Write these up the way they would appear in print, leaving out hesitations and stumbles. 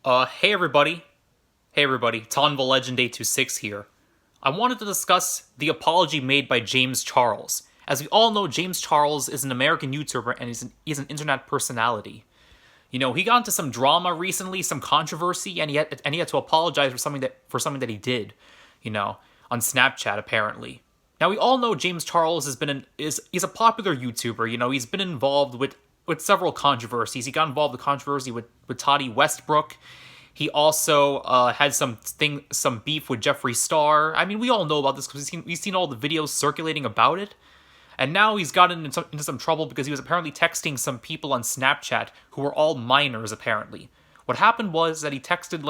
Hey everybody. Hey everybody, Tonva Legend 826 here. I wanted to discuss the apology made by James Charles. As we all know, James Charles is an American YouTuber and he's an internet personality. He got into some drama recently, some controversy, and he had to apologize for something that he did, on Snapchat apparently. Now we all know James Charles he's a popular YouTuber. He's been involved with several controversies. He got involved with controversy with Toddy Westbrook. He also had some beef with Jeffree Star. I mean, we all know about this because we've seen all the videos circulating about it. And now he's gotten into some trouble because he was apparently texting some people on Snapchat who were all minors. Apparently, what happened was that he texted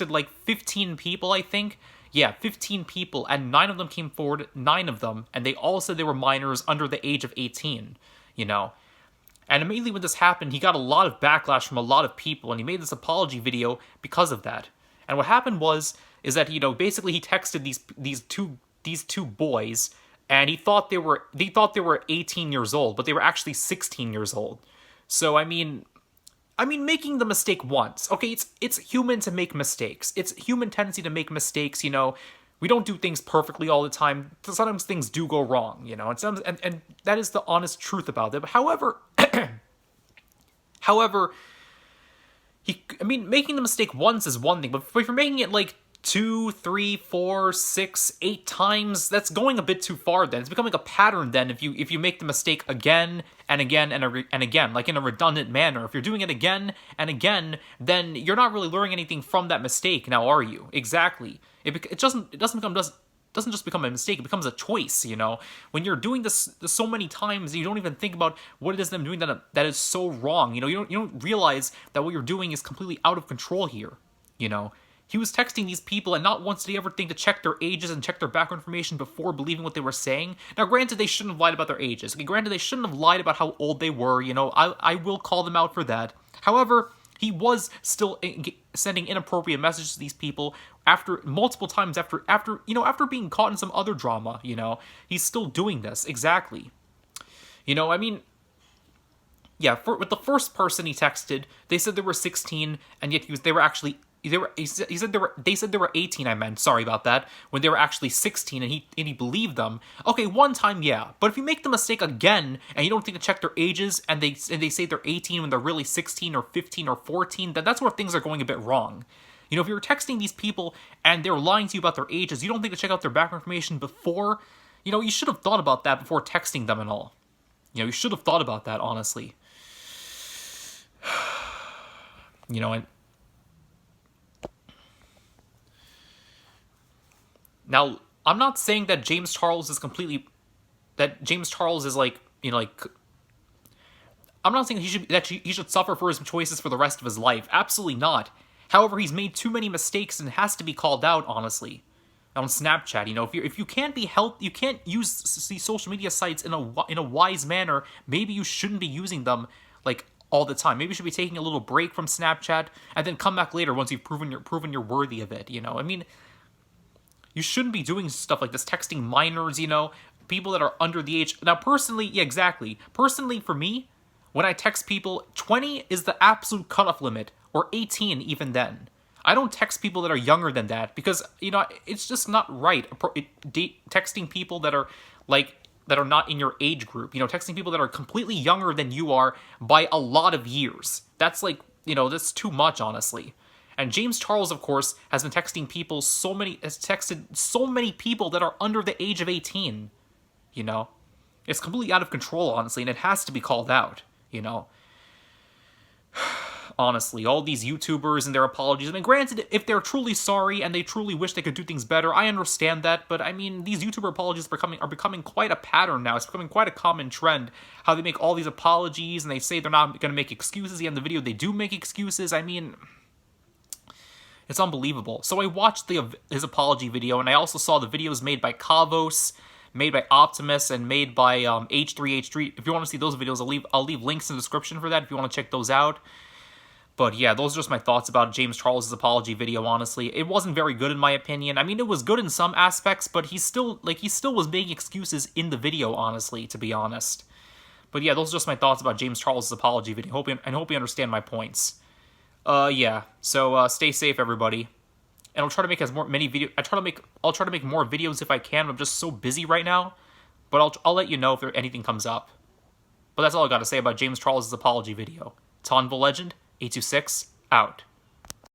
like 15 people, I think. Yeah, 15 people, and 9 of them came forward. 9 of them, and they all said they were minors under the age of 18. You know, and immediately when this happened, he got a lot of backlash from a lot of people, and he made this apology video because of that. And what happened is that basically he texted these two boys, and he thought they were 18 years old, but they were actually 16 years old. So I mean, making the mistake once, okay, it's human to make mistakes. It's human tendency to make mistakes. We don't do things perfectly all the time. Sometimes things do go wrong. And that is the honest truth about it. But however, making the mistake once is one thing, but if you're making it like 2, 3, 4, 6, 8 times, that's going a bit too far. Then it's becoming a pattern. Then if you make the mistake again and again and again, like in a redundant manner, if you're doing it again and again, then you're not really learning anything from that mistake. Now, are you? Exactly. It doesn't just become a mistake. It becomes a choice. When you're doing this so many times, you don't even think about what it is that I'm doing that is so wrong. You don't realize that what you're doing is completely out of control here. He was texting these people, and not once did he ever think to check their ages and check their background information before believing what they were saying. Now, granted, they shouldn't have lied about their ages. Okay, granted, they shouldn't have lied about how old they were. I will call them out for that. However, he was still sending inappropriate messages to these people after multiple times after being caught in some other drama. He's still doing this exactly. I mean, yeah. With the first person he texted, they said they were 16, and yet they were actually. He said they said they were 18. I meant, sorry about that. When they were actually 16, and he believed them. Okay, one time, yeah. But if you make the mistake again and you don't think to check their ages, and they say they're 18 when they're really 16 or 15 or 14, then that's where things are going a bit wrong. If you're texting these people and they're lying to you about their ages, you don't think to check out their background information before. You should have thought about that before texting them and all. You should have thought about that, honestly. And now, I'm not saying that James Charles is like, I'm not saying he should suffer for his choices for the rest of his life. Absolutely not. However, he's made too many mistakes and has to be called out, honestly. On Snapchat, if you can't be helped, you can't use these social media sites in a wise manner. Maybe you shouldn't be using them like all the time. Maybe you should be taking a little break from Snapchat and then come back later once you've proven you're worthy of it. You shouldn't be doing stuff like this, texting minors, people that are under the age. Now, personally, yeah, exactly. Personally, for me, when I text people, 20 is the absolute cutoff limit, or 18 even then. I don't text people that are younger than that because, it's just not right. Texting people that are not in your age group, texting people that are completely younger than you are by a lot of years. That's that's too much, honestly. And James Charles, of course, has texted so many people that are under the age of 18. It's completely out of control, honestly, and it has to be called out. Honestly, all these YouTubers and their apologies. Granted, if they're truly sorry and they truly wish they could do things better, I understand that. But these YouTuber apologies are becoming quite a pattern now. It's becoming quite a common trend. How they make all these apologies and they say they're not going to make excuses. The end of the video, they do make excuses. It's unbelievable. So I watched his apology video, and I also saw the videos made by Kavos, made by Optimus, and made by H3H3. If you want to see those videos, I'll leave links in the description for that if you want to check those out. But yeah, those are just my thoughts about James Charles' apology video, honestly. It wasn't very good in my opinion. It was good in some aspects, but he still was making excuses in the video, honestly, to be honest. But yeah, those are just my thoughts about James Charles' apology video. I hope you understand my points. Yeah. So stay safe, everybody. And I'll try to make as more many video. I'll try to make more videos if I can. I'm just so busy right now. But I'll let you know if anything comes up. But that's all I got to say about James Charles' apology video. Ton the Legend, 826, out.